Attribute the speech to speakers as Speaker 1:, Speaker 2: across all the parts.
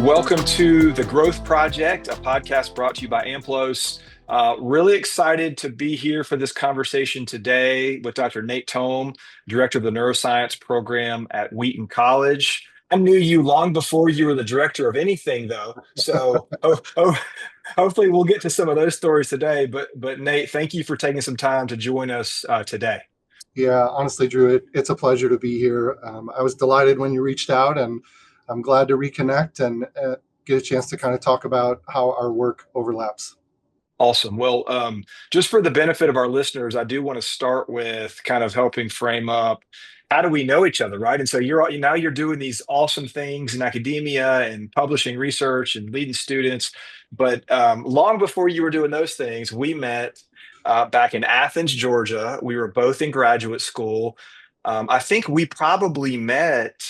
Speaker 1: Welcome to The Growth Project, a podcast brought to you by AMPLOS. Really excited to be here for this conversation today with Dr. Nate Thom, Director of the Neuroscience Program at Wheaton College. I knew you long before you were the director of anything, though. So hopefully we'll get to some of those stories today. But Nate, thank you for taking some time to join us today.
Speaker 2: Yeah, honestly, Drew, it's a pleasure to be here. I was delighted when you reached out, and I'm glad to reconnect and get a chance to kind of talk about how our work overlaps.
Speaker 1: Awesome. Well, just for the benefit of our listeners, I do want to start with kind of helping frame up how do we know each other, right? And so you're doing these awesome things in academia and publishing research and leading students. But long before you were doing those things, we met back in Athens, Georgia. We were both in graduate school. I think we probably met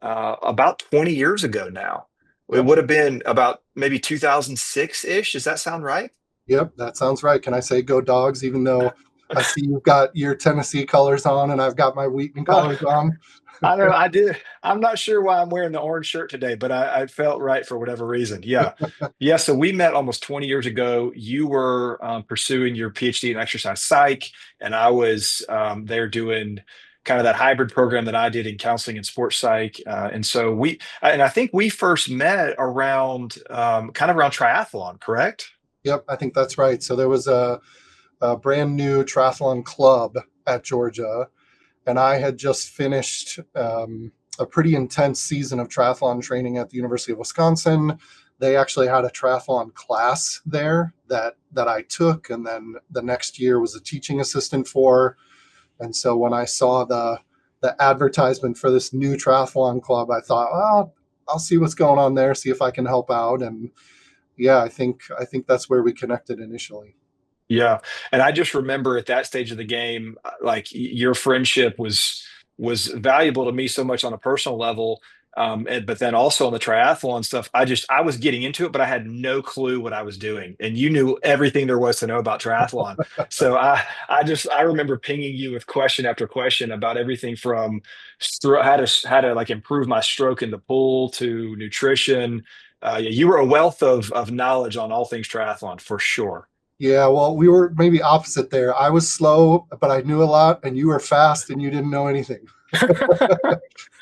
Speaker 1: about 20 years ago now. It
Speaker 2: Yep,
Speaker 1: would have been about maybe 2006-ish. Does that sound right?
Speaker 2: yep, that sounds right. Can I say go dogs, even though I see you've got your Tennessee colors on and I've got my Wheaton
Speaker 1: Oh,
Speaker 2: colors on?
Speaker 1: I don't know. I did. I'm not sure why I'm wearing the orange shirt today, but I felt right for whatever reason. Yeah. Yeah. So we met almost 20 years ago. You were pursuing your PhD in exercise psych, and I was there doing kind of that hybrid program that I did in counseling and sports psych. And I think we first met around kind of around triathlon, correct?
Speaker 2: Yep, I think that's right. So there was a brand new triathlon club at Georgia, and I had just finished a pretty intense season of triathlon training at the University of Wisconsin. They actually had a triathlon class there that I took, and then the next year was a teaching assistant for. And so when I saw the advertisement for this new triathlon club, I thought, well, I'll see what's going on there, see if I can help out. And yeah, I think that's where we connected initially.
Speaker 1: Yeah. And I just remember at that stage of the game, like your friendship was valuable to me so much on a personal level. But then also on the triathlon stuff, I was getting into it, but I had no clue what I was doing. And you knew everything there was to know about triathlon. So I remember pinging you with question after question about everything from how to like improve my stroke in the pool to nutrition. Yeah, you were a wealth of knowledge on all things triathlon for sure.
Speaker 2: Yeah, well, we were maybe opposite there. I was slow, but I knew a lot, and you were fast and you didn't know anything.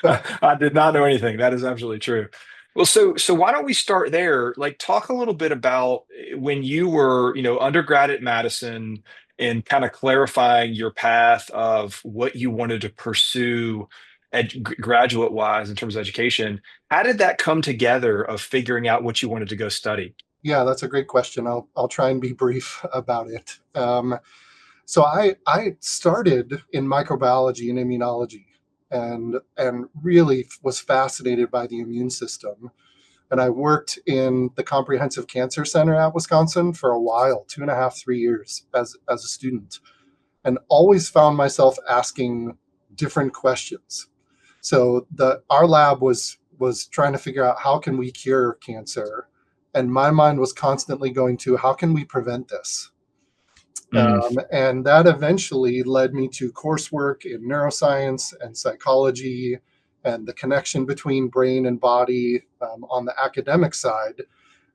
Speaker 1: I did not know anything. That is absolutely true. Well, so why don't we start there? Like, talk a little bit about when you were, undergrad at Madison and kind of clarifying your path of what you wanted to pursue graduate wise in terms of education. How did that come together of figuring out what you wanted to go study?
Speaker 2: Yeah, that's a great question. I'll try and be brief about it. So I started in microbiology and immunology, and really was fascinated by the immune system. And I worked in the Comprehensive Cancer Center at Wisconsin for a while, 2.5, 3 years as a student, and always found myself asking different questions. So the our lab was trying to figure out how can we cure cancer, and my mind was constantly going to how can we prevent this.
Speaker 1: Mm,
Speaker 2: And that eventually led me to coursework in neuroscience and psychology and the connection between brain and body on the academic side.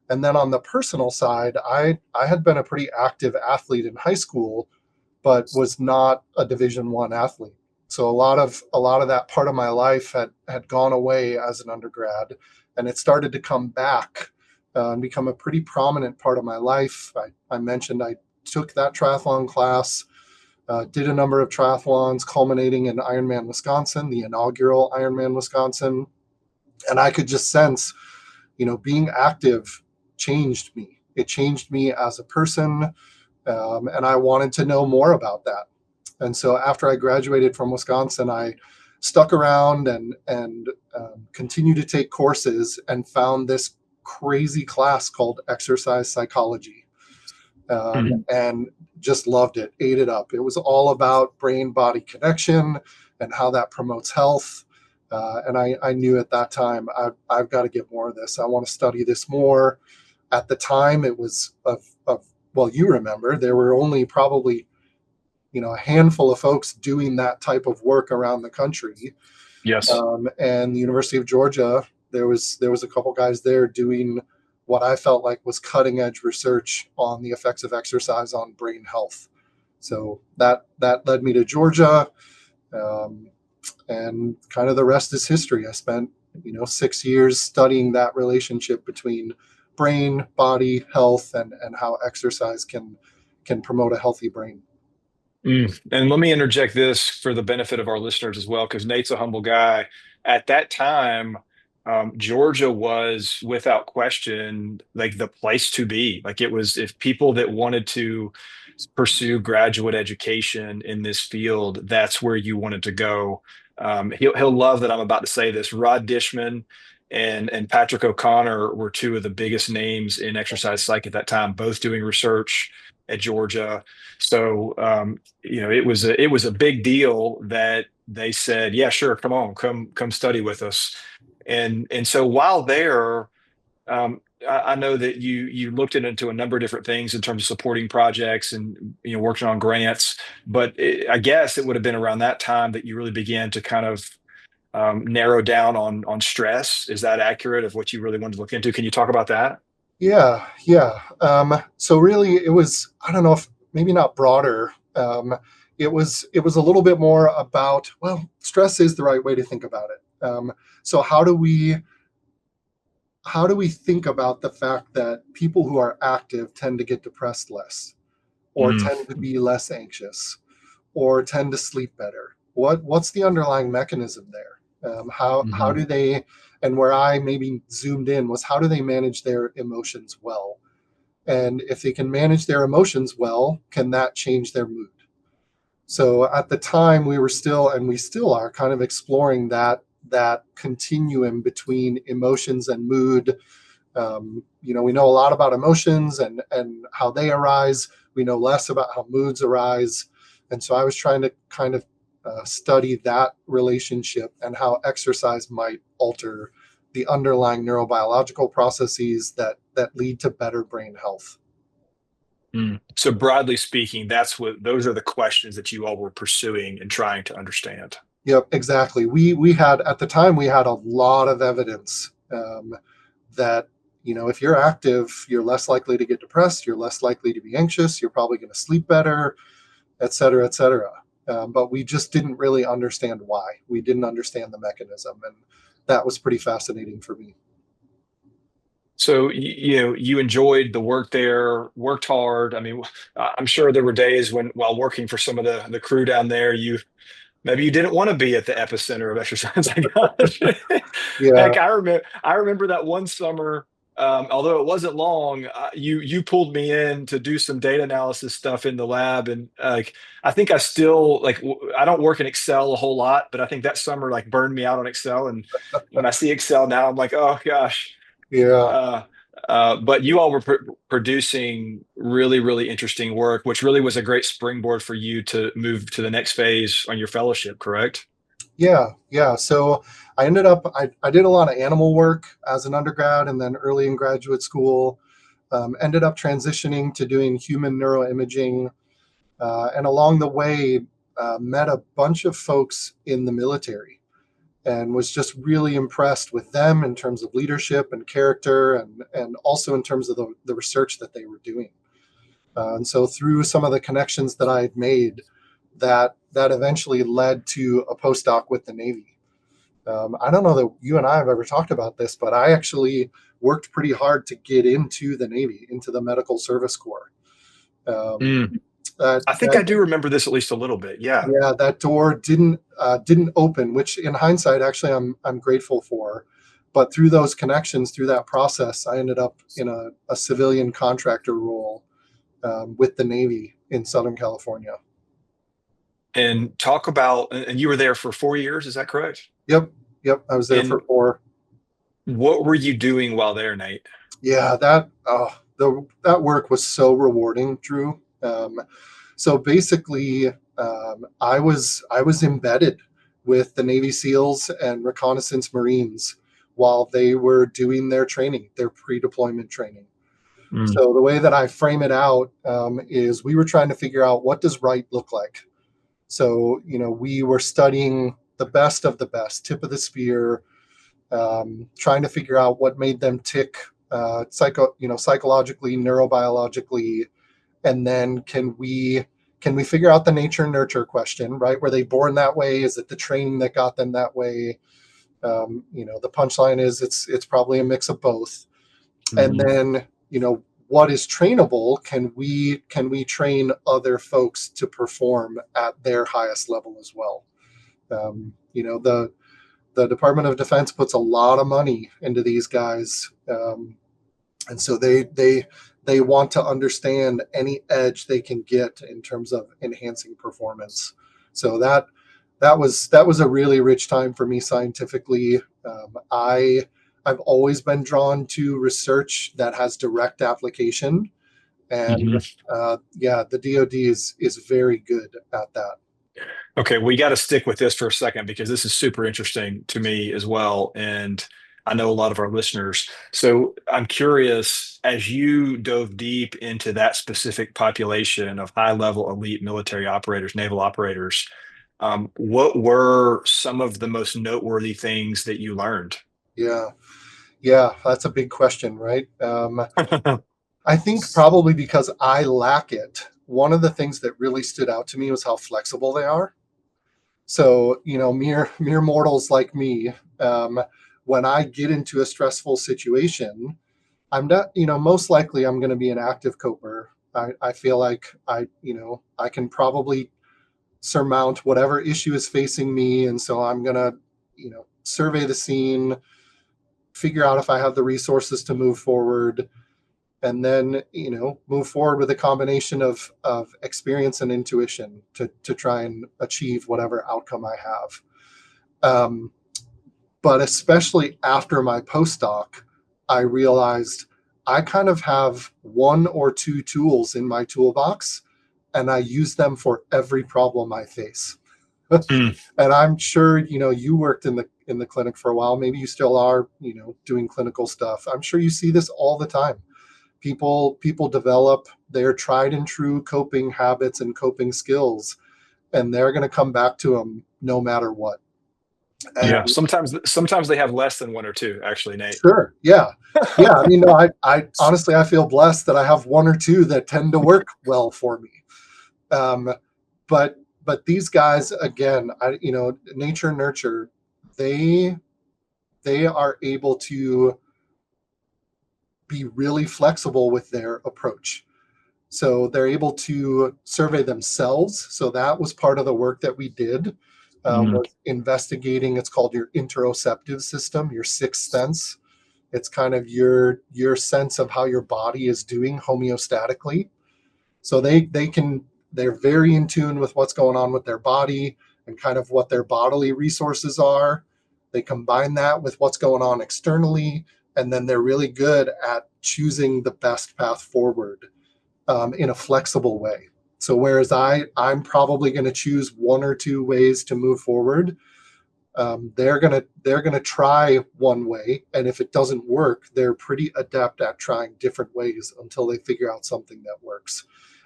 Speaker 2: And then on the personal side, I had been a pretty active athlete in high school, but was not a Division I athlete. So a lot of that part of my life had gone away as an undergrad, and it started to come back and become a pretty prominent part of my life. I mentioned I took that triathlon class, did a number of triathlons, culminating in Ironman Wisconsin, the inaugural Ironman Wisconsin, and I could just sense, being active changed me. It changed me as a person, and I wanted to know more about that. And so after I graduated from Wisconsin, I stuck around and continued to take courses and found this crazy class called exercise psychology,
Speaker 1: mm.
Speaker 2: and just loved it, ate it up. It was all about brain body connection and how that promotes health. And I knew at that time, I've got to get more of this. I want to study this more. At the time, it was well, you remember, there were only probably a handful of folks doing that type of work around the country.
Speaker 1: Yes.
Speaker 2: And the University of Georgia there was a couple guys there doing what I felt like was cutting edge research on the effects of exercise on brain health. So that led me to Georgia, um, and kind of the rest is history. I spent 6 years studying that relationship between brain, body, health, and how exercise can promote a healthy brain.
Speaker 1: And let me interject this for the benefit of our listeners as well, because Nate's a humble guy. At that time, Georgia was without question like the place to be. Like it was, if people that wanted to pursue graduate education in this field, that's where you wanted to go. He'll love that I'm about to say this. Rod Dishman and Patrick O'Connor were two of the biggest names in exercise psych at that time, both doing research at Georgia. So it was a big deal that they said, yeah, sure, come on, come study with us. And so while there, I know that you looked into a number of different things in terms of supporting projects and working on grants, but I guess it would have been around that time that you really began to kind of narrow down on stress. Is that accurate of what you really wanted to look into? Can you talk about that?
Speaker 2: Yeah, yeah. So really, it was, I don't know if maybe not broader. It was a little bit more about, well, stress is the right way to think about it. So how do we think about the fact that people who are active tend to get depressed less, or
Speaker 1: Mm,
Speaker 2: tend to be less anxious, or tend to sleep better? What's the underlying mechanism there? How
Speaker 1: mhm.
Speaker 2: do they, and where I maybe zoomed in was, how do they manage their emotions well? And if they can manage their emotions well, can that change their mood? So at the time, we were still, and we still are, kind of exploring that continuum between emotions and mood. We know a lot about emotions and how they arise. We know less about how moods arise. And so I was trying to kind of study that relationship and how exercise might alter the underlying neurobiological processes that lead to better brain health.
Speaker 1: So broadly speaking, those are the questions that you all were pursuing and trying to understand.
Speaker 2: Yep, exactly. We had, at the time, we had a lot of evidence, that if you're active, you're less likely to get depressed, you're less likely to be anxious, you're probably going to sleep better, et cetera, et cetera. But we just didn't really understand why. We didn't understand the mechanism, and that was pretty fascinating for me.
Speaker 1: So you enjoyed the work there, worked hard. I mean, I'm sure there were days when, while working for some of the crew down there, maybe you didn't want to be at the epicenter of exercise psychology.
Speaker 2: Yeah,
Speaker 1: Heck, I remember that one summer, although it wasn't long, you pulled me in to do some data analysis stuff in the lab, and like I think I still I don't work in Excel a whole lot, but I think that summer like burned me out on Excel, and when I see Excel now, I'm like, oh gosh.
Speaker 2: yeah.
Speaker 1: Uh, but you all were producing really, really interesting work, which really was a great springboard for you to move to the next phase on your fellowship, correct?
Speaker 2: Yeah, yeah. So I did a lot of animal work as an undergrad, and then early in graduate school. Ended up transitioning to doing human neuroimaging, and along the way, met a bunch of folks in the military, and was just really impressed with them in terms of leadership and character, and also in terms of the research that they were doing. And so through some of the connections that I had made, that eventually led to a postdoc with the Navy. I don't know that you and I have ever talked about this, but I actually worked pretty hard to get into the Navy, into the Medical Service Corps. Um,
Speaker 1: Mm.
Speaker 2: that
Speaker 1: I think I
Speaker 2: that
Speaker 1: do remember this at least a little bit. Yeah.
Speaker 2: Yeah, that door didn't open, which in hindsight, actually, I'm grateful for. But through those connections, through that process, I ended up in a civilian contractor role, with the Navy in Southern California.
Speaker 1: And talk about, and you were there for 4 years, is that correct?
Speaker 2: Yep, yep. I was there for
Speaker 1: And
Speaker 2: 4.
Speaker 1: what were you doing while there, Nate?
Speaker 2: Yeah, that work was so rewarding, Drew. So basically, I was embedded with the Navy SEALs and reconnaissance Marines while they were doing their training, their pre-deployment training.
Speaker 1: Mm.
Speaker 2: So the way that I frame it out, is we were trying to figure out, what does right look like. So we were studying the best of the best, tip of the spear, trying to figure out what made them tick, psychologically, neurobiologically, and then can we figure out the nature nurture question, right? Were they born that way? Is it the training that got them that way? The punchline is it's probably a mix of both. And
Speaker 1: Mhm.
Speaker 2: then, what is trainable? Can we train other folks to perform at their highest level as well? The Department of Defense puts a lot of money into these guys, and so they want to understand any edge they can get in terms of enhancing performance. So that was a really rich time for me scientifically. I've always been drawn to research that has direct application, and
Speaker 1: Mhm.
Speaker 2: yeah, the DoD is very good at that.
Speaker 1: Okay, we got to stick with this for a second because this is super interesting to me as well. And I know a lot of our listeners. So I'm curious, as you dove deep into that specific population of high level elite military operators, naval operators, what were some of the most noteworthy things that you learned?
Speaker 2: Yeah, yeah, that's a big question, right? I think probably because I lack it. One of the things that really stood out to me was how flexible they are. So, mere mortals like me, when I get into a stressful situation, I'm not, most likely I'm going to be an active coper. I feel like I can probably surmount whatever issue is facing me. And so I'm going to, survey the scene, figure out if I have the resources to move forward, and then move forward with a combination of experience and intuition to try and achieve whatever outcome I have. But especially after my postdoc, I realized I kind of have one or two tools in my toolbox, and I use them for every problem I face.
Speaker 1: Mm,
Speaker 2: And I'm sure you worked in the clinic for a while. Maybe you still are, doing clinical stuff. I'm sure you see this all the time. People develop their tried and true coping habits and coping skills, and they're going to come back to them no matter what.
Speaker 1: yeah,
Speaker 2: And
Speaker 1: sometimes they have less than one or two, actually, Nate.
Speaker 2: sure, yeah, yeah. I mean, no, I honestly I feel blessed that I have one or two that tend to work well for me. Um, but these guys, again, nature nurture, they they are able to be really flexible with their approach. So they're able to survey themselves. So that was part of the work that we did,
Speaker 1: Mm,
Speaker 2: was investigating. It's called your interoceptive system, your sixth sense. It's kind of your sense of how your body is doing homeostatically. So they're very in tune with what's going on with their body and kind of what their bodily resources are. They combine that with what's going on externally, and then they're really good at choosing the best path forward, in a flexible way. So whereas I'm probably going to choose one or two ways to move forward, they're gonna try one way, and if it doesn't work, they're pretty adept at trying different ways until they figure out something that works.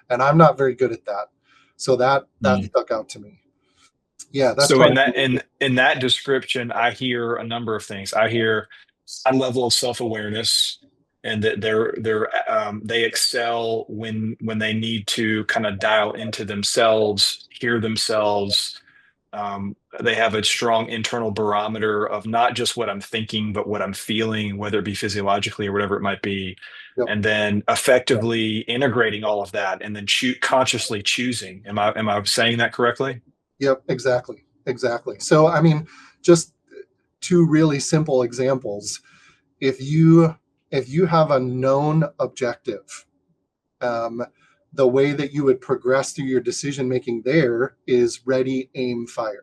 Speaker 2: And I'm not very good at that, so that
Speaker 1: mm.
Speaker 2: stuck out to me. Yeah, that's
Speaker 1: So in
Speaker 2: probably
Speaker 1: that in that description, I hear a number of things. I hear high level of self-awareness, and that they excel when they need to kind of dial into themselves, hear themselves. They have a strong internal barometer of not just what I'm thinking, but what I'm feeling, whether it be physiologically or whatever it might be,
Speaker 2: yep,
Speaker 1: and then effectively integrating all of that, and then consciously choosing. Am I saying that correctly?
Speaker 2: yep, exactly. So I mean, just two really simple examples. If you have a known objective, um, the way that you would progress through your decision making there is ready, aim, fire.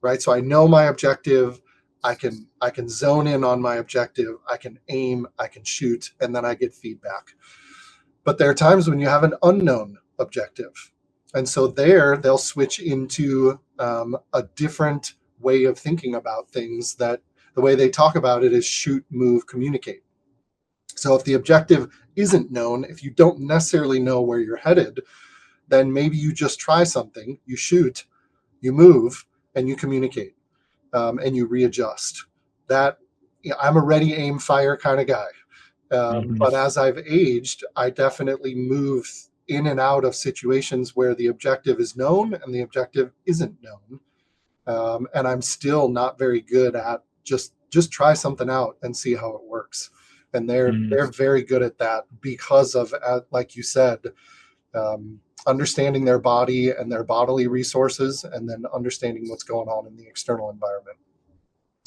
Speaker 2: Right? So I know my objective. I can zone in on my objective. I can aim. I can shoot, and then I get feedback. But there are times when you have an unknown objective, and so there they'll switch into a different way of thinking about things. That the way they talk about it is shoot, move, communicate. So if the objective isn't known, if you don't necessarily know where you're headed, then maybe you just try something, you shoot, you move, and you communicate, and you readjust. That I'm a ready, aim, fire kind of guy.
Speaker 1: Hmm.
Speaker 2: But as I've aged, I definitely move in and out of situations where the objective is known and the objective isn't known. And I'm still not very good at just try something out and see how it works. And they're very good at that because of, like you said, understanding their body and their bodily resources, and then understanding what's going on in the external environment.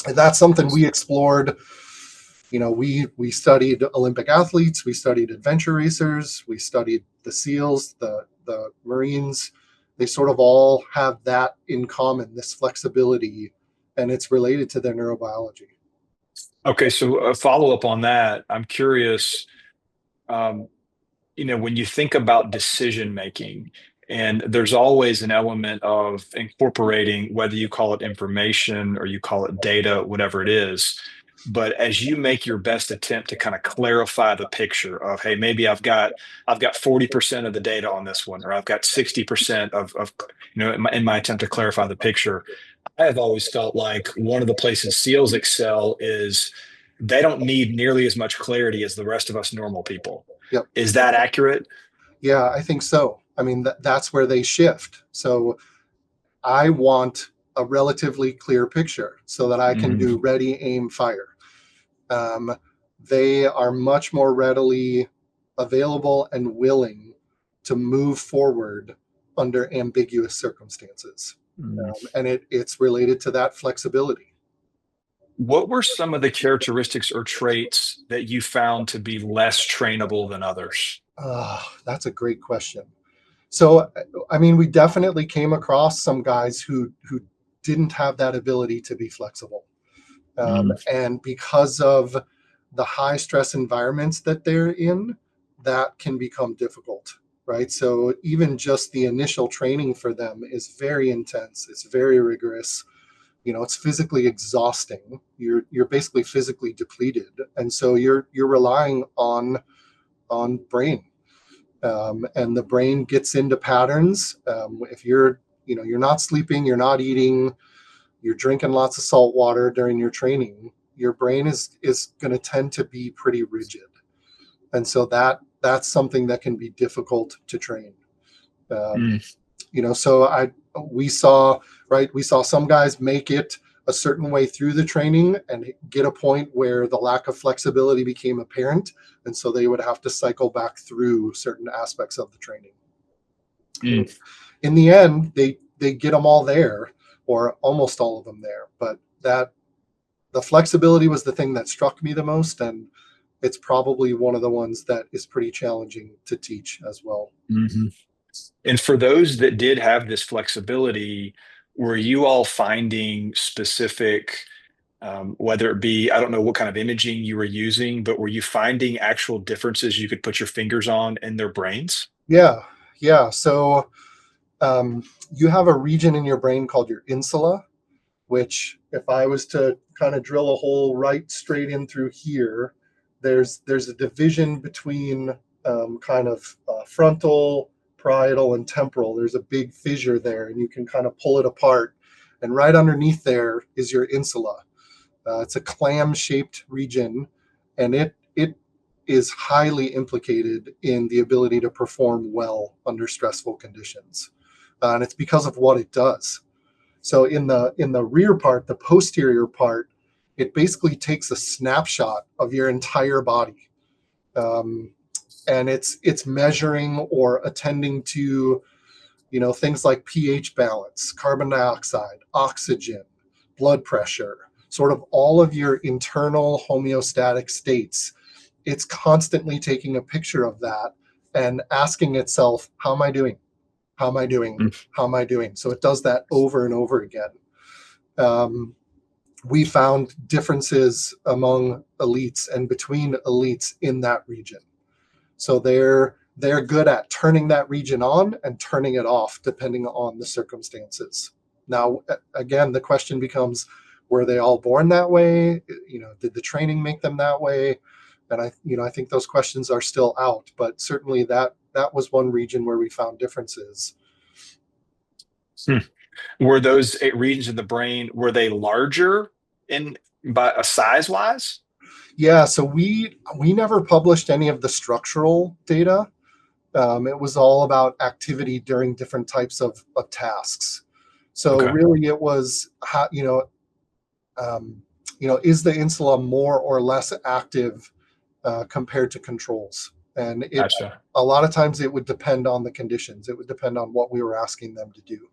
Speaker 2: And that's something we explored. We studied Olympic athletes, we studied adventure racers, we studied the SEALs, the Marines. They sort of all have that in common, this flexibility, and it's related to their neurobiology.
Speaker 1: Okay, so a follow up on that, I'm curious. Um, when you think about decision making, and there's always an element of incorporating, whether you call it information or you call it data, whatever it is. But as you make your best attempt to kind of clarify the picture of, hey, maybe I've got 40% of the data on this one, or I've got 60% of in my attempt to clarify the picture. I have always felt like one of the places SEALs excel is they don't need nearly as much clarity as the rest of us normal people.
Speaker 2: Yep.
Speaker 1: Is that accurate?
Speaker 2: Yeah, I think so. I mean, that's where they shift. So I want a relatively clear picture so that I can do
Speaker 1: Mm,
Speaker 2: ready, aim, fire. Um, they are much more readily available and willing to move forward under ambiguous circumstances.
Speaker 1: mm.
Speaker 2: And it's related to that flexibility.
Speaker 1: What were some of the characteristics or traits that you found to be less trainable than others?
Speaker 2: That's a great question. So, I mean, we definitely came across some guys who didn't have that ability to be flexible.
Speaker 1: Mm,
Speaker 2: And because of the high stress environments that they're in, that can become difficult, right? So even just the initial training for them is very intense. It's very rigorous. It's physically exhausting. You're basically physically depleted, and so you're relying on brain, and the brain gets into patterns. If you're not sleeping, you're not eating, you're drinking lots of salt water during your training, your brain is going to tend to be pretty rigid, and so that's something that can be difficult to train. um,
Speaker 1: mm.
Speaker 2: so I we saw we saw some guys make it a certain way through the training and get a point where the lack of flexibility became apparent, and so they would have to cycle back through certain aspects of the training.
Speaker 1: Mm.
Speaker 2: In the end, they get them all there, or almost all of them there, but that the flexibility was the thing that struck me the most, and it's probably one of the ones that is pretty challenging to teach as well.
Speaker 1: Mhm. And for those that did have this flexibility, were you all finding specific, whether it be, I don't know what kind of imaging you were using, but were you finding actual differences you could put your fingers on in their brains?
Speaker 2: Yeah, yeah. So you have a region in your brain called your insula, which, if I was to kind of drill a hole right straight in through here, there's a division between kind of frontal, parietal, and temporal. There's a big fissure there, and you can kind of pull it apart. And right underneath there is your insula. It's a clam-shaped region, and it is highly implicated in the ability to perform well under stressful conditions, and it's because of what it does. So in the rear part, the posterior part, it basically takes a snapshot of your entire body, um, and it's measuring or attending to things like pH balance, carbon dioxide, oxygen, blood pressure, sort of all of your internal homeostatic states. It's constantly taking a picture of that and asking itself, how am I doing? How am I doing?
Speaker 1: Mm.
Speaker 2: How am I doing? So it does that over and over again. Um, we found differences among elites and between elites in that region. So they're good at turning that region on and turning it off depending on the circumstances. Now, again, the question becomes, were they all born that way? Did the training make them that way? And I think those questions are still out, but certainly that was one region where we found differences.
Speaker 1: Hmm. Were those regions of the brain, were they larger? in by a size wise?
Speaker 2: Yeah, so we never published any of the structural data. It was all about activity during different types of tasks. So
Speaker 1: Okay,
Speaker 2: really, it was how um, is the insula more or less active compared to controls? And it
Speaker 1: gotcha.
Speaker 2: a lot of times it would depend on the conditions. It would depend on what we were asking them to do.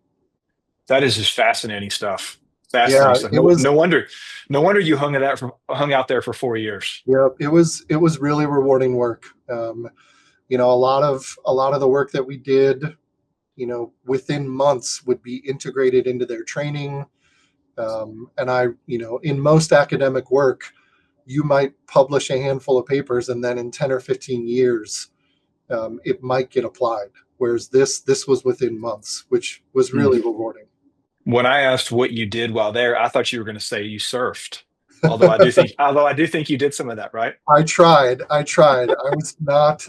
Speaker 1: That is just fascinating stuff.
Speaker 2: Yeah,
Speaker 1: Fascinating stuff.
Speaker 2: it
Speaker 1: No,
Speaker 2: was.
Speaker 1: no wonder, no wonder you hung out there for 4 years.
Speaker 2: Yeah, it was really rewarding work. A lot of the work that we did, within months would be integrated into their training. And in most academic work, you might publish a handful of papers, and then in 10 or 15 years, it might get applied. Whereas this was within months, which was
Speaker 1: Hmm.
Speaker 2: really rewarding.
Speaker 1: When I asked what you did while there, I thought you were going to say you surfed. Although I do think you did some of that, right?
Speaker 2: I tried. I was not.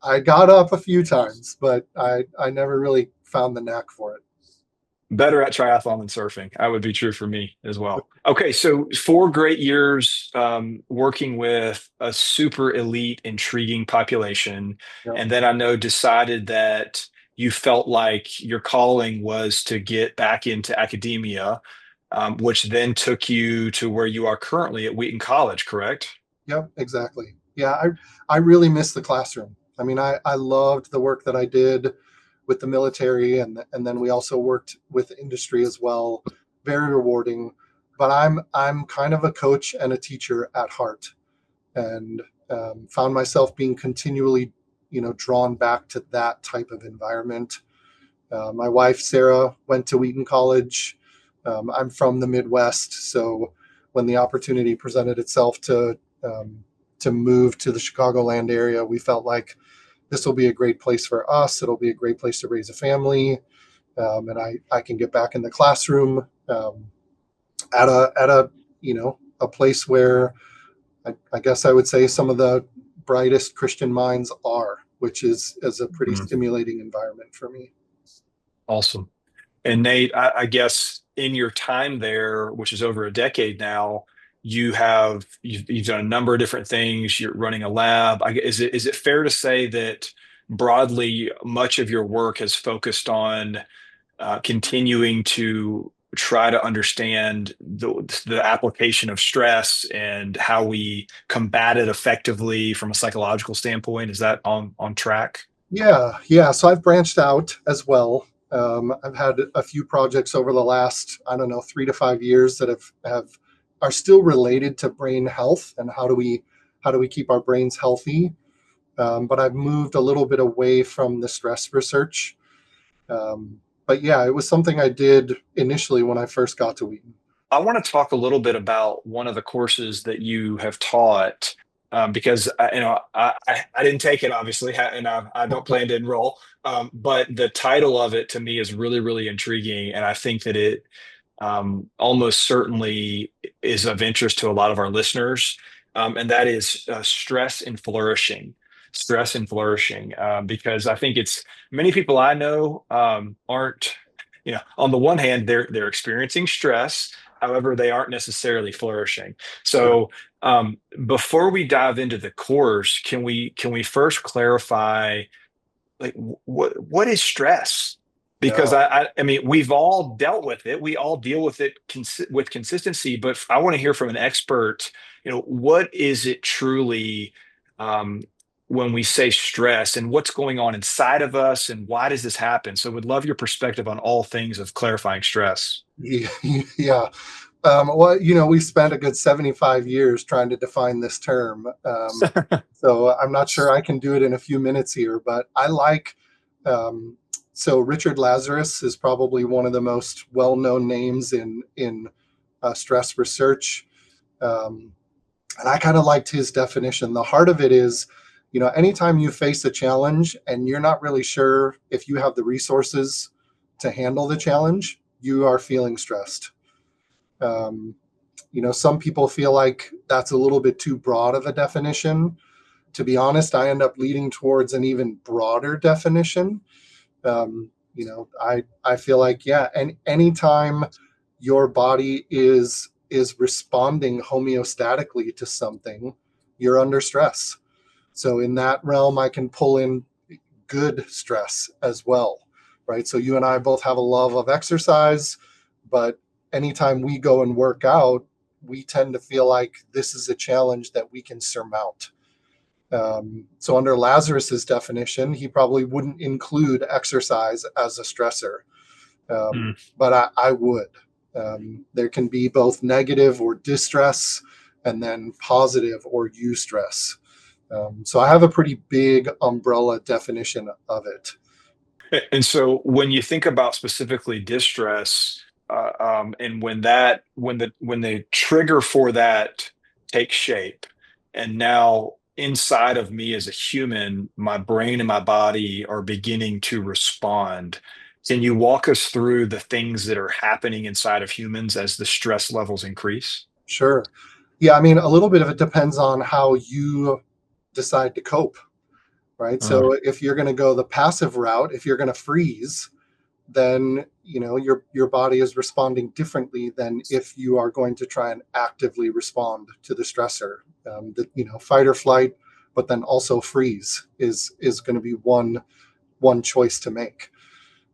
Speaker 2: I got up a few times, but I never really found the knack for it.
Speaker 1: Better at triathlon than surfing. That would be true for me as well. Okay, so 4 great years working with a super elite, intriguing population,
Speaker 2: Yeah.
Speaker 1: and then I know decided that you felt like your calling was to get back into academia, which then took you to where you are currently at Wheaton College, correct?
Speaker 2: Yep, exactly. Yeah, I really miss the classroom. I mean, I loved the work that I did with the military, and then we also worked with industry as well. Very rewarding. But I'm kind of a coach and a teacher at heart, and found myself being continually, drawn back to that type of environment. My wife Sarah went to Wheaton College. I'm from the Midwest, so when the opportunity presented itself to move to the Chicagoland area, we felt like this will be a great place for us. It'll be a great place to raise a family, and I can get back in the classroom at a a place where I guess I would say some of the brightest Christian minds are, which is a pretty
Speaker 1: Mhm.
Speaker 2: stimulating environment for me.
Speaker 1: Awesome. And Nate, I guess in your time there, which is over a decade now, you've done a number of different things. You're running a lab. Is it fair to say that broadly much of your work has focused on continuing to try to understand the application of stress and how we combat it effectively from a psychological standpoint? Is that on track?
Speaker 2: Yeah, yeah. So I've branched out as well. I've had a few projects over the last, I don't know, 3 to 5 years that have are still related to brain health and how do we keep our brains healthy. But I've moved a little bit away from the stress research. But yeah, it was something I did initially when I first got to Wheaton.
Speaker 1: I want to talk a little bit about one of the courses that you have taught, because I didn't take it obviously, and I don't plan to enroll. But the title of it to me is really, really intriguing, and I think that it almost certainly is of interest to a lot of our listeners, and that is stress and flourishing. Stress and flourishing, because I think it's many people I know aren't, on the one hand, they're experiencing stress. However, they aren't necessarily flourishing.
Speaker 2: Sure.
Speaker 1: So, before we dive into the course, can we first clarify, like, what is stress? Because
Speaker 2: Yeah.
Speaker 1: I mean, we've all dealt with it. We all deal with it with consistency, but I want to hear from an expert, what is it truly, um, when we say stress, and what's going on inside of us, and why does this happen? So would love your perspective on all things of clarifying stress.
Speaker 2: Yeah. Well, we spent a good 75 years trying to define this term. So I'm not sure I can do it in a few minutes here, but I like. Um, so Richard Lazarus is probably one of the most well-known names in stress research, um, and I kind of liked his definition. The heart of it is, anytime you face a challenge and you're not really sure if you have the resources to handle the challenge, you are feeling stressed. Um, some people feel like that's a little bit too broad of a definition. To be honest, I end up leading towards an even broader definition. I feel like, yeah, and anytime your body is is responding homeostatically to something, you're under stress. So in that realm, I can pull in good stress as well, right? So you and I both have a love of exercise, but anytime we go and work out, we tend to feel like this is a challenge that we can surmount. So under Lazarus's definition, he probably wouldn't include exercise as a stressor, but I would. There can be both negative or distress, and then positive or eustress. So I have a pretty big umbrella definition of it.
Speaker 1: And so when you think about specifically distress, and when the trigger for that takes shape, and now inside of me as a human, my brain and my body are beginning to respond. Can you walk us through the things that are happening inside of humans as the stress levels increase?
Speaker 2: Sure. Yeah, I mean, a little bit of it depends on how you decide to cope, right?
Speaker 1: Uh,
Speaker 2: So if you're going to go the passive route, if you're going to freeze, then your body is responding differently than if you are going to try and actively respond to the stressor. Fight or flight, but then also freeze is going to be one choice to make.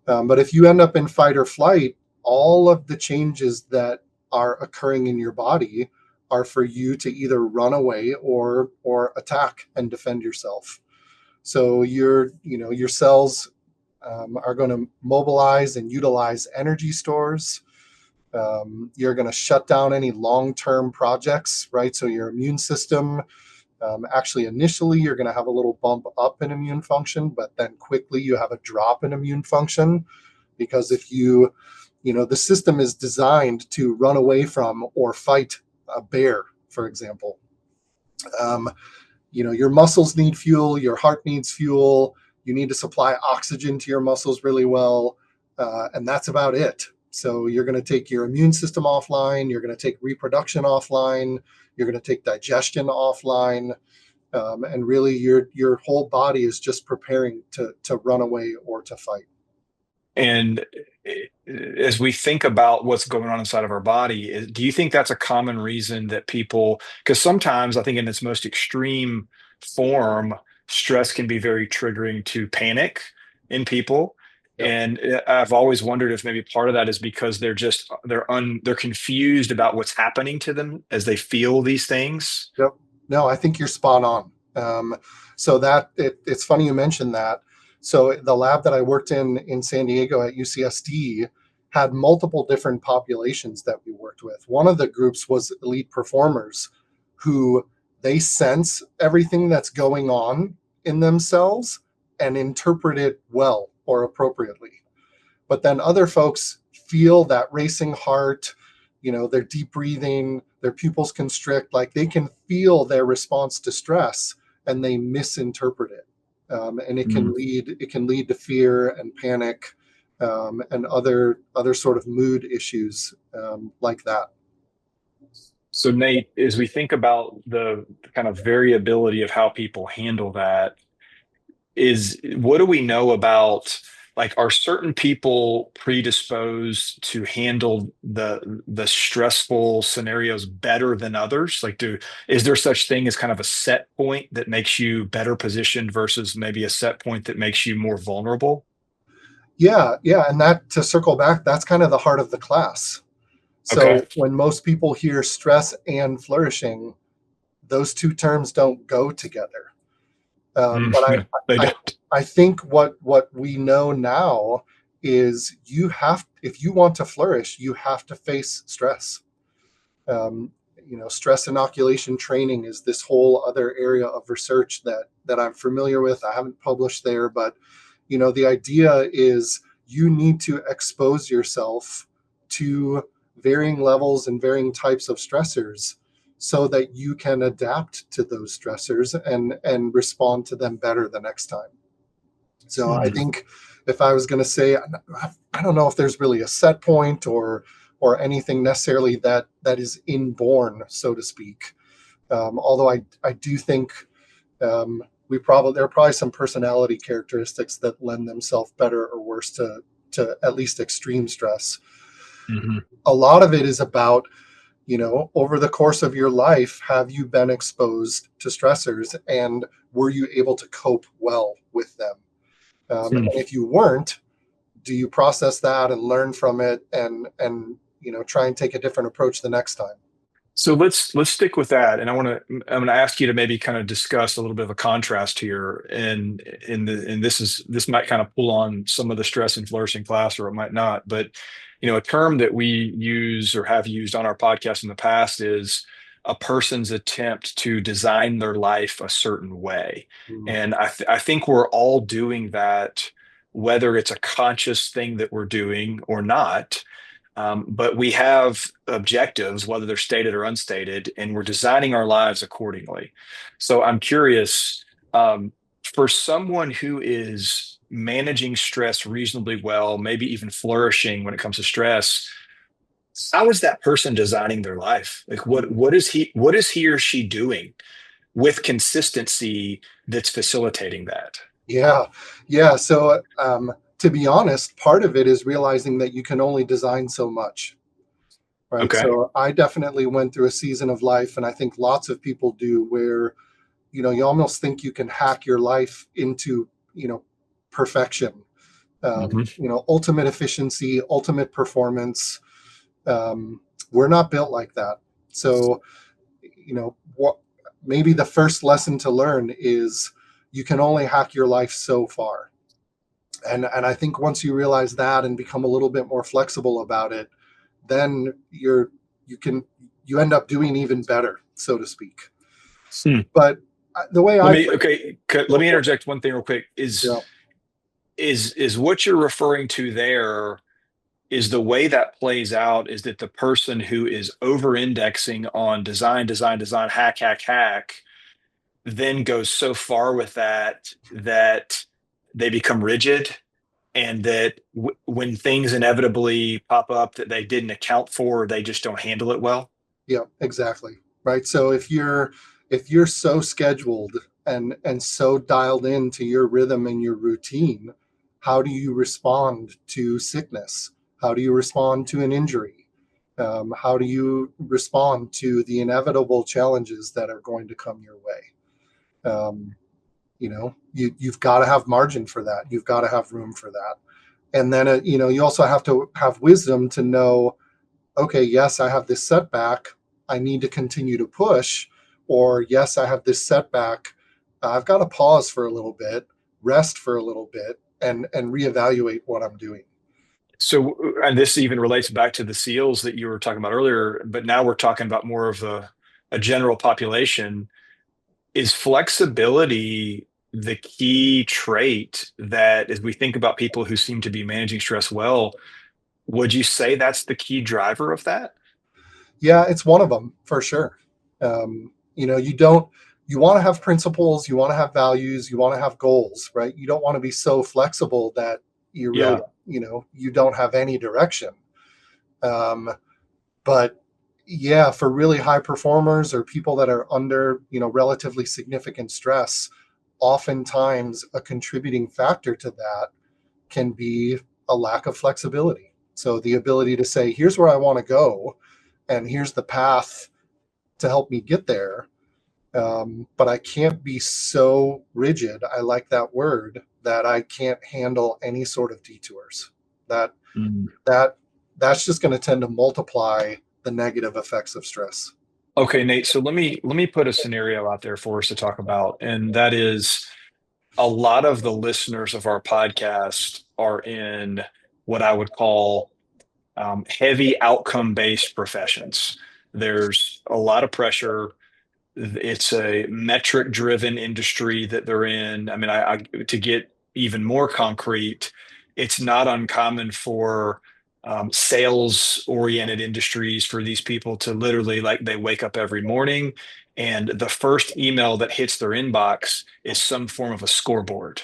Speaker 2: But if you end up in fight or flight, all of the changes that are occurring in your body are for you to either run away or attack and defend yourself. So your cells are going to mobilize and utilize energy stores. You're going to shut down any long-term projects, right? So your immune system, actually initially you're going to have a little bump up in immune function, but then quickly you have a drop in immune function, because if the system is designed to run away from or fight a bear, for example. Um, your muscles need fuel, your heart needs fuel, you need to supply oxygen to your muscles really well, and that's about it. So you're going to take your immune system offline, you're going to take reproduction offline, you're going to take digestion offline, and really your whole body is just preparing to run away or to fight.
Speaker 1: And as we think about what's going on inside of our body, do you think that's a common reason that people, because sometimes I think in its most extreme form, stress can be very triggering to panic in people.
Speaker 2: Yep.
Speaker 1: And I've always wondered if maybe part of that is because they're confused about what's happening to them as they feel these things.
Speaker 2: Yep. No, I think you're spot on. So it's funny you mentioned that. So the lab that I worked in San Diego at UCSD had multiple different populations that we worked with. One of the groups was elite performers who they sense everything that's going on in themselves and interpret it well or appropriately. But then other folks feel that racing heart, their deep breathing, their pupils constrict, like they can feel their response to stress and they misinterpret it. And it can lead to fear and panic, and other sort of mood issues, like that.
Speaker 1: So Nate, as we think about the kind of variability of how people handle that, is what do we know about, like, are certain people predisposed to handle the stressful scenarios better than others? Like, is there such thing as kind of a set point that makes you better positioned versus maybe a set point that makes you more vulnerable?
Speaker 2: Yeah, and that, to circle back, that's kind of the heart of the class.
Speaker 1: Okay.
Speaker 2: So when most people hear stress and flourishing, those two terms don't go together. But
Speaker 1: No, they
Speaker 2: I
Speaker 1: don't.
Speaker 2: I think what we know now is if you want to flourish, you have to face stress. Um, Stress inoculation training is this whole other area of research that I'm familiar with. I haven't published there, but the idea is you need to expose yourself to varying levels and varying types of stressors so that you can adapt to those stressors and respond to them better the next time. So I
Speaker 1: Mhm.
Speaker 2: think if I was going to say, I don't know if there's really a set point or anything necessarily that is inborn, so to speak. Although I do think, there are probably some personality characteristics that lend themselves better or worse to at least extreme stress.
Speaker 1: Mhm.
Speaker 2: A lot of it is about over the course of your life, have you been exposed to stressors, and were you able to cope well with them? And
Speaker 1: Hmm.
Speaker 2: if you weren't, do you process that and learn from it, and try and take a different approach the next time?
Speaker 1: So let's stick with that, and I'm going to ask you to maybe kind of discuss a little bit of a contrast here, and this might kind of pull on some of the stress and flourishing class, or it might not. But a term that we use or have used on our podcast in the past is a person's attempt to design their life a certain way,
Speaker 2: Mm.
Speaker 1: and I think we're all doing that, whether it's a conscious thing that we're doing or not. But we have objectives, whether they're stated or unstated, and we're designing our lives accordingly. So I'm curious, for someone who is managing stress reasonably well, maybe even flourishing when it comes to stress, how is that person designing their life? Like what is he or she doing with consistency that's facilitating that?
Speaker 2: Yeah, yeah. So, to be honest, part of it is realizing that you can only design so much, right?
Speaker 1: Okay.
Speaker 2: So, I definitely went through a season of life, and I think lots of people do, where you almost think you can hack your life into perfection,
Speaker 1: Mhm.
Speaker 2: ultimate efficiency, ultimate performance. Um, we're not built like that. So, what maybe the first lesson to learn is you can only hack your life so far. And I think once you realize that and become a little bit more flexible about it, then you can you end up doing even better, so to speak.
Speaker 1: Hmm.
Speaker 2: But the way
Speaker 1: Let
Speaker 2: I
Speaker 1: me okay. Let
Speaker 2: go
Speaker 1: me
Speaker 2: for it.
Speaker 1: interject one thing real quick. Is
Speaker 2: Yeah.
Speaker 1: is what you're referring to there, is the way that plays out is that the person who is over indexing on design, design, design, hack, hack, hack, then goes so far with that they become rigid, and that when things inevitably pop up that they didn't account for, they just don't handle it well.
Speaker 2: Yeah, exactly. Right. So if you're so scheduled and so dialed into your rhythm and your routine, how do you respond to sickness? How do you respond to an injury? How do you respond to the inevitable challenges that are going to come your way? You've got to have margin for that. You've got to have room for that. And then you also have to have wisdom to know, okay, yes, I have this setback. I need to continue to push. Or, yes, I have this setback. I've got to pause for a little bit, rest for a little bit, and reevaluate what I'm doing.
Speaker 1: So, and this even relates back to the SEALs that you were talking about earlier, but now we're talking about more of a general population. Is flexibility the key trait that, as we think about people who seem to be managing stress well, would you say that's the key driver of that?
Speaker 2: Yeah, it's one of them for sure. You don't, you want to have principles, you want to have values, you want to have goals, right? You don't want to be so flexible that you really,
Speaker 1: Yeah.
Speaker 2: you don't have any direction. Um, but yeah, for really high performers or people that are under relatively significant stress, oftentimes a contributing factor to that can be a lack of flexibility. So the ability to say, here's where I want to go, and here's the path to help me get there. But I can't be so rigid, I like that word, that I can't handle any sort of detours.
Speaker 1: Mm.
Speaker 2: That that's just going to tend to multiply the negative effects of stress.
Speaker 1: Okay, Nate. So let me put a scenario out there for us to talk about, and that is a lot of the listeners of our podcast are in what I would call heavy outcome-based professions. There's a lot of pressure. It's a metric-driven industry that they're in. I mean, to get even more concrete, it's not uncommon for sales-oriented industries for these people to literally, like, they wake up every morning and the first email that hits their inbox is some form of a scoreboard,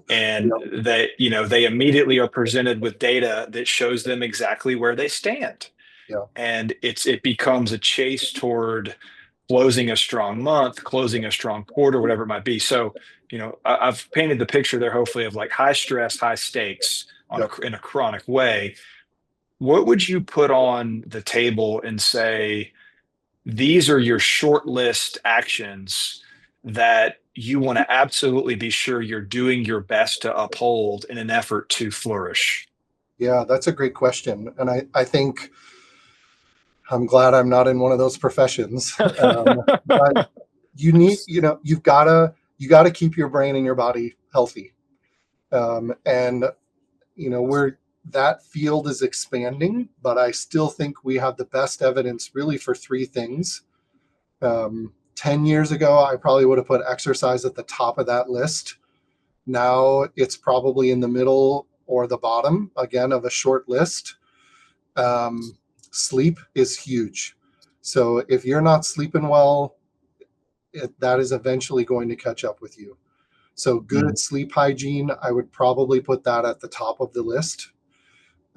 Speaker 1: and
Speaker 2: Yep.
Speaker 1: they immediately are presented with data that shows them exactly where they stand,
Speaker 2: Yeah.
Speaker 1: and it becomes a chase toward closing a strong month, closing a strong quarter, whatever it might be. So, I've painted the picture there, hopefully, of like high stress, high stakes
Speaker 2: Yep.
Speaker 1: in a chronic way. what would you put on the table and say, these are your short list actions that you want to absolutely be sure you're doing your best to uphold in an effort to flourish?
Speaker 2: Yeah, that's a great question. And I think I'm glad I'm not in one of those professions. But you gotta keep your brain and your body healthy. And where that field is expanding, but I still think we have the best evidence really for three things. 10 years ago, I probably would have put exercise at the top of that list. Now it's probably in the middle or the bottom, again, of a short list. Um, Sleep is huge. So if you're not sleeping well, that is eventually going to catch up with you. So
Speaker 1: Mm,
Speaker 2: good sleep hygiene, I would probably put that at the top of the list.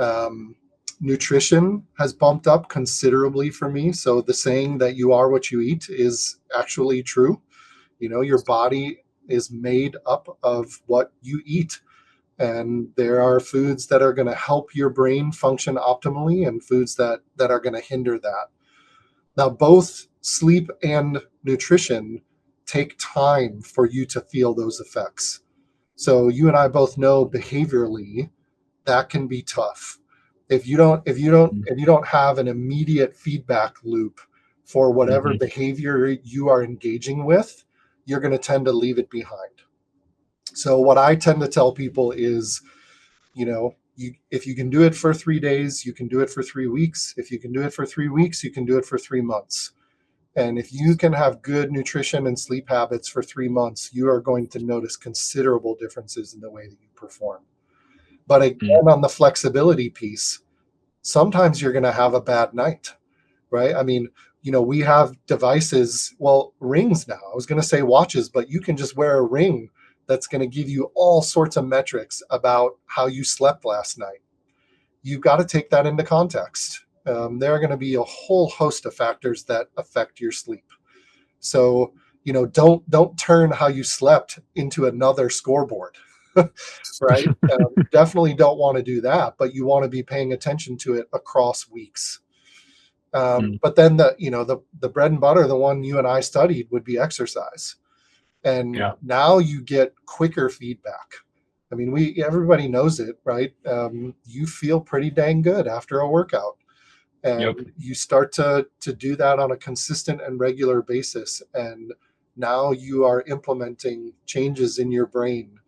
Speaker 2: Um, Nutrition has bumped up considerably for me. So the saying that you are what you eat is actually true. Your body is made up of what you eat. And there are foods that are going to help your brain function optimally and foods that are going to hinder that. Now, both sleep and nutrition take time for you to feel those effects. So you and I both know behaviorally that can be tough.
Speaker 1: mm,
Speaker 2: If you don't have an immediate feedback loop for whatever
Speaker 1: mhm,
Speaker 2: behavior you are engaging with, you're going to tend to leave it behind. So what I tend to tell people is, if you can do it for 3 days, you can do it for 3 weeks. If you can do it for 3 weeks, you can do it for 3 months. And if you can have good nutrition and sleep habits for 3 months, you are going to notice considerable differences in the way that you perform. But
Speaker 1: mm.
Speaker 2: again, on the flexibility piece, sometimes you're going to have a bad night, right? I mean, we have devices, well, rings now. I was going to say watches, but you can just wear a ring that's going to give you all sorts of metrics about how you slept last night. You've got to take that into context. There are going to be a whole host of factors that affect your sleep. So, don't turn how you slept into another scoreboard, right? Definitely don't want to do that, but you want to be paying attention to it across weeks.
Speaker 1: Mm.
Speaker 2: But then the bread and butter, the one you and I studied, would be exercise, and
Speaker 1: Yeah.
Speaker 2: now you get quicker feedback. I mean, we everybody knows it, right? You feel pretty dang good after a workout, and
Speaker 1: Yep.
Speaker 2: you start to do that on a consistent and regular basis, and now you are implementing changes in your brain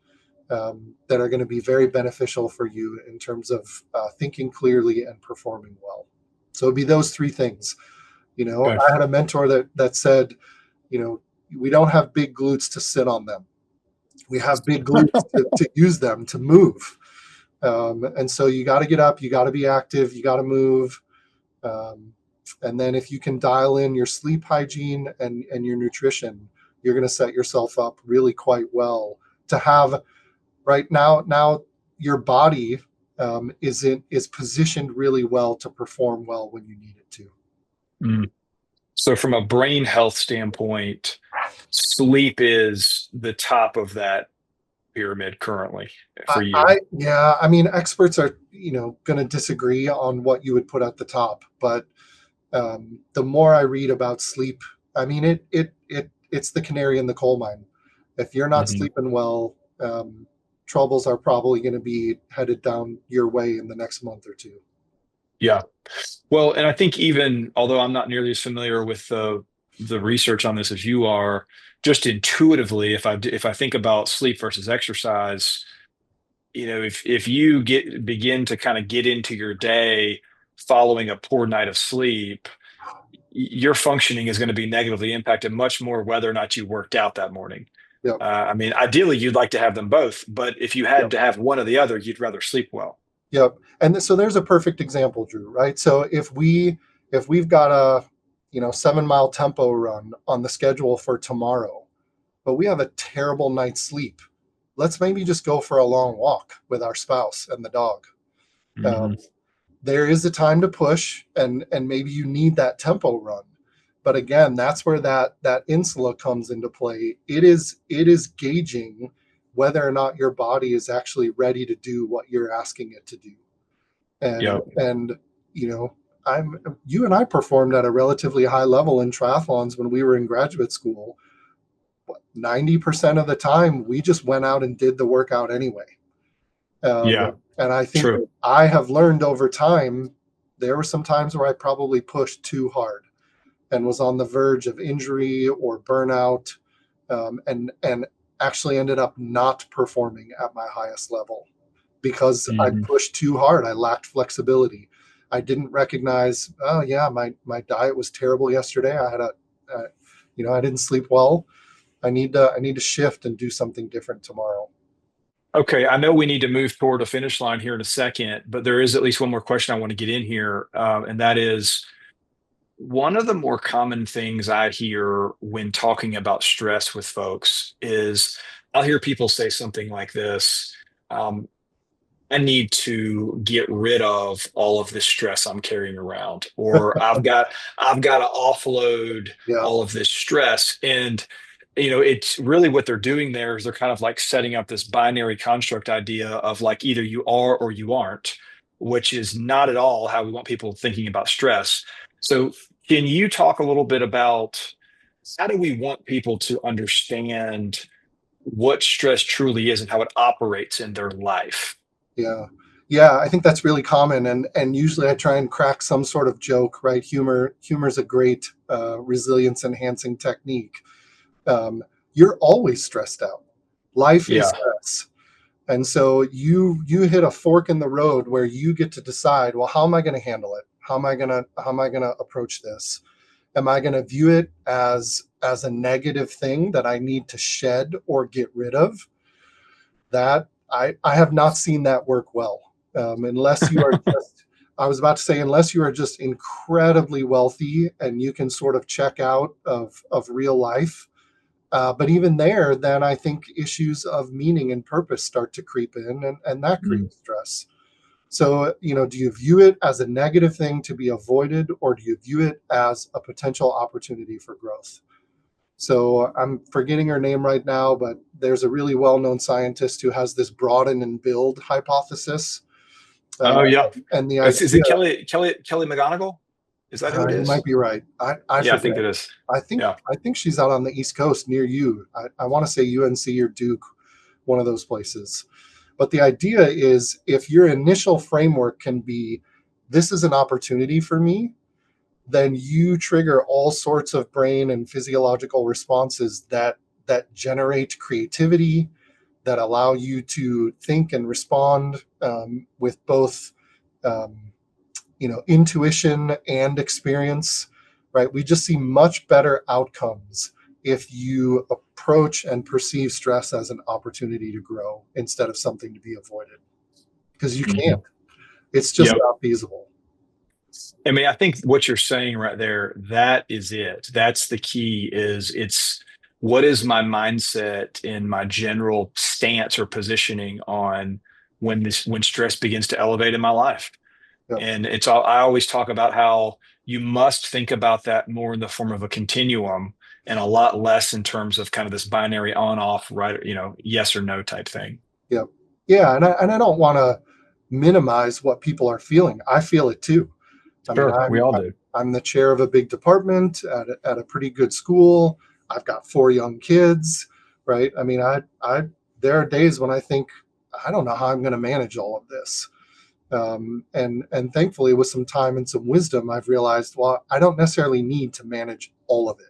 Speaker 2: that are going to be very beneficial for you in terms of thinking clearly and performing well. So it'd be those three things.
Speaker 1: Okay.
Speaker 2: I had a mentor that said, you know, we don't have big glutes to sit on them. We have big glutes to use them to move. And so you got to get up, you got to be active, you got to move. Um, and then if you can dial in your sleep hygiene and your nutrition, you're going to set yourself up really quite well to have right now your body is positioned really well to perform well when you need it to.
Speaker 1: Mm. So, from a brain health standpoint, sleep is the top of that pyramid currently for you.
Speaker 2: Yeah, I mean, experts are going to disagree on what you would put at the top, but the more I read about sleep, I mean, it's the canary in the coal mine. If you're not
Speaker 1: Mhm.
Speaker 2: sleeping well, troubles are probably going to be headed down your way in the next month or two.
Speaker 1: Yeah. Well, and I think even although I'm not nearly as familiar with the research on this as you are, just intuitively, if I think about sleep versus exercise, if you begin to kind of get into your day following a poor night of sleep, your functioning is going to be negatively impacted much more whether or not you worked out that morning.
Speaker 2: Yep.
Speaker 1: I mean, ideally, you'd like to have them both, but if you had
Speaker 2: Yep.
Speaker 1: to have one or the other, you'd rather sleep well.
Speaker 2: Yep. And so there's a perfect example, Drew, right? So if we've got a 7 mile tempo run on the schedule for tomorrow, but we have a terrible night's sleep, let's maybe just go for a long walk with our spouse and the dog.
Speaker 1: Hmm.
Speaker 2: Um, there is a time to push, and maybe you need that tempo run. But again, that's where that insula comes into play. It is gauging whether or not your body is actually ready to do what you're asking it to do. and
Speaker 1: Yep.
Speaker 2: and you know, you and I performed at a relatively high level in triathlons when we were in graduate school. 90% of the time we just went out and did the workout anyway.
Speaker 1: Yeah.
Speaker 2: And I think
Speaker 1: True.
Speaker 2: that I have learned over time, there were some times where I probably pushed too hard and was on the verge of injury or burnout, and actually ended up not performing at my highest level because I
Speaker 1: Mhm.
Speaker 2: pushed too hard. I lacked flexibility. I didn't recognize, oh yeah, my diet was terrible yesterday. Uh, I didn't sleep well. I need to shift and do something different tomorrow.
Speaker 1: Okay, I know we need to move toward a finish line here in a second, but there is at least one more question I want to get in here, and that is one of the more common things I hear when talking about stress with folks is I'll hear people say something like this. Um, I need to get rid of all of this stress I'm carrying around, or I've got to offload
Speaker 2: Yeah,
Speaker 1: all of this stress. And it's really what they're doing there is they're kind of like setting up this binary construct idea of like either you are or you aren't, which is not at all how we want people thinking about stress. So can you talk a little bit about how do we want people to understand what stress truly is and how it operates in their life?
Speaker 2: yeah, yeah. I think that's really common, and usually I try and crack some sort of joke. Right? Humor's a great resilience enhancing technique. Um, you're always stressed out. Life is
Speaker 1: Yeah.
Speaker 2: stress. And so you hit a fork in the road where you get to decide, well, how am I going to handle it? How am I going to approach this? Am I going to view it as a negative thing that I need to shed or get rid of? That I have not seen that work well. Unless you are just, I was about to say, unless you are just incredibly wealthy and you can sort of check out of real life. But even there, then I think issues of meaning and purpose start to creep in, and that
Speaker 1: Mm.
Speaker 2: creates stress. So, do you view it as a negative thing to be avoided, or do you view it as a potential opportunity for growth? So, I'm forgetting her name right now, but there's a really well known scientist who has this broaden and build hypothesis. Uh,
Speaker 1: Oh yeah.
Speaker 2: and the
Speaker 1: Is it
Speaker 2: idea,
Speaker 1: Kelly McGonigal? Is that who it
Speaker 2: you might
Speaker 1: is?
Speaker 2: be right. I
Speaker 1: Yeah, I
Speaker 2: forget.
Speaker 1: think it is.
Speaker 2: I think
Speaker 1: Yeah.
Speaker 2: I think she's out on the East Coast near you. I want to say UNC or Duke, one of those places. But the idea is if your initial framework can be, this is an opportunity for me, then you trigger all sorts of brain and physiological responses that generate creativity, that allow you to think and respond with both um, intuition and experience. Right? We just see much better outcomes if you approach and perceive stress as an opportunity to grow instead of something to be avoided, because you can't.
Speaker 1: Mhm.
Speaker 2: It's just
Speaker 1: Yep.
Speaker 2: not feasible.
Speaker 1: I mean, I think what you're saying right there, that is it. That's the key is it's what is my mindset and my general stance or positioning on when stress begins to elevate in my life.
Speaker 2: Yep.
Speaker 1: And it's all I always talk about how you must think about that more in the form of a continuum and a lot less in terms of kind of this binary on off, right, yes or no type thing.
Speaker 2: Yep. Yeah, and I don't want to minimize what people are feeling. I feel it too. I mean,
Speaker 1: Sure, we
Speaker 2: I'm
Speaker 1: all
Speaker 2: I'm,
Speaker 1: do.
Speaker 2: I'm the chair of a big department at a pretty good school. I've got four young kids, right? I mean, I there are days when I think I don't know how I'm going to manage all of this. And thankfully, with some time and some wisdom, I've realized, well, I don't necessarily need to manage all of it.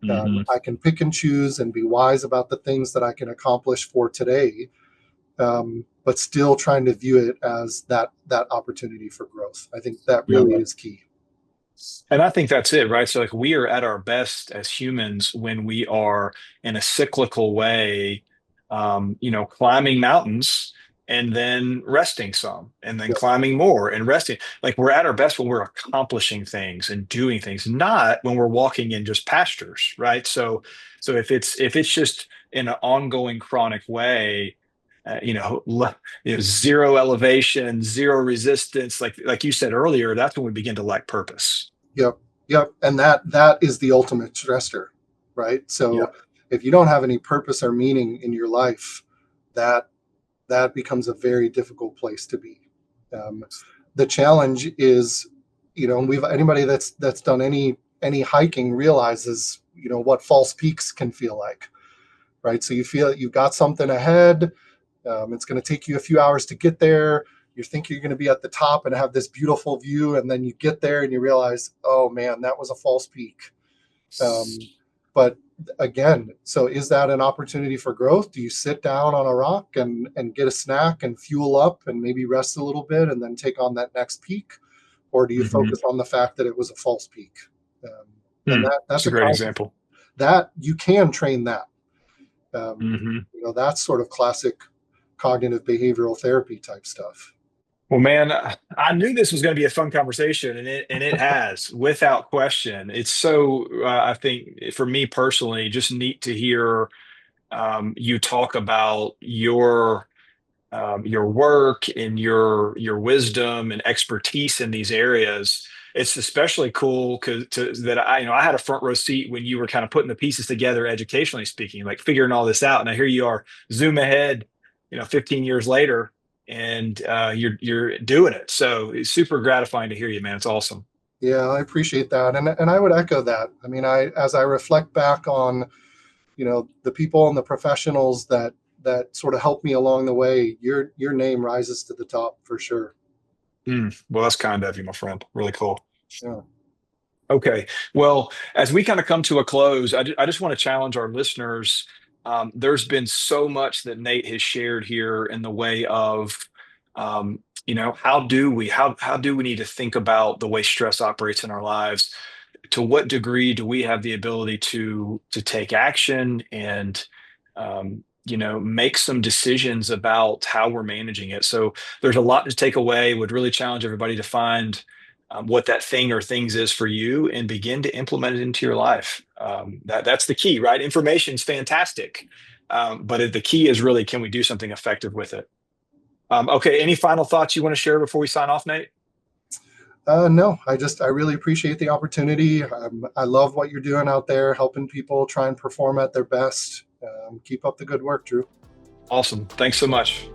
Speaker 1: Hmm.
Speaker 2: I can pick and choose and be wise about the things that I can accomplish for today, but still trying to view it as that opportunity for growth. I think that
Speaker 1: Yeah.
Speaker 2: really is key.
Speaker 1: And I think that's it, right? So, like, we are at our best as humans when we are in a cyclical way, climbing mountains and then resting some, and then
Speaker 2: Yep,
Speaker 1: climbing more and resting. Like, we're at our best when we're accomplishing things and doing things, not when we're walking in just pastures, right? So if it's just in an ongoing chronic way, zero elevation, zero resistance, like you said earlier, that's when we begin to lack purpose.
Speaker 2: yep, yep. And that is the ultimate stressor, right?
Speaker 1: Yeah.
Speaker 2: So if you don't have any purpose or meaning in your life, that that becomes a very difficult place to be. Um, the challenge is, anybody that's done any hiking realizes, what false peaks can feel like, right? So you feel you've got something ahead. It's going to take you a few hours to get there. You think you're going to be at the top and have this beautiful view, and then you get there and you realize, oh man, that was a false peak. But again, so is that an opportunity for growth? Do you sit down on a rock and get a snack and fuel up and maybe rest a little bit and then take on that next peak? Or do you
Speaker 1: Hmm.
Speaker 2: focus on the fact that it was a false peak? Um, and
Speaker 1: Hmm.
Speaker 2: that's
Speaker 1: It's a
Speaker 2: a
Speaker 1: great
Speaker 2: conscious,
Speaker 1: example.
Speaker 2: that you can train that.
Speaker 1: Hmm.
Speaker 2: That's sort of classic cognitive behavioral therapy type stuff.
Speaker 1: Well, man, I knew this was going to be a fun conversation, and it has, without question. It's so I think for me personally, just neat to hear you talk about your work and your wisdom and expertise in these areas. It's especially cool because that I had a front row seat when you were kind of putting the pieces together, educationally speaking, like figuring all this out. And I hear you are zoom ahead, 15 years later, and you're doing it. So it's super gratifying to hear you, man. It's awesome.
Speaker 2: Yeah, I appreciate that. And I would echo that. I mean, as I reflect back on, the people and the professionals that sort of helped me along the way, your name rises to the top for sure.
Speaker 1: Well, that's kind of you, my friend. Really cool.
Speaker 2: Yeah.
Speaker 1: Okay. Well, as we kind of come to a close, I just want to challenge our listeners. There's been so much that Nate has shared here in the way of, how do we need to think about the way stress operates in our lives? To what degree do we have the ability to take action and, make some decisions about how we're managing it? So there's a lot to take away. Would really challenge everybody to find what that thing or things is for you and begin to implement it into your life. That's the key, right? Information is fantastic, but the key is really, can we do something effective with it? Okay, any final thoughts you want to share before we sign off, Nate?
Speaker 2: No, I really appreciate the opportunity. I love what you're doing out there, helping people try and perform at their best. Keep up the good work, Drew.
Speaker 1: Awesome. Thanks so much.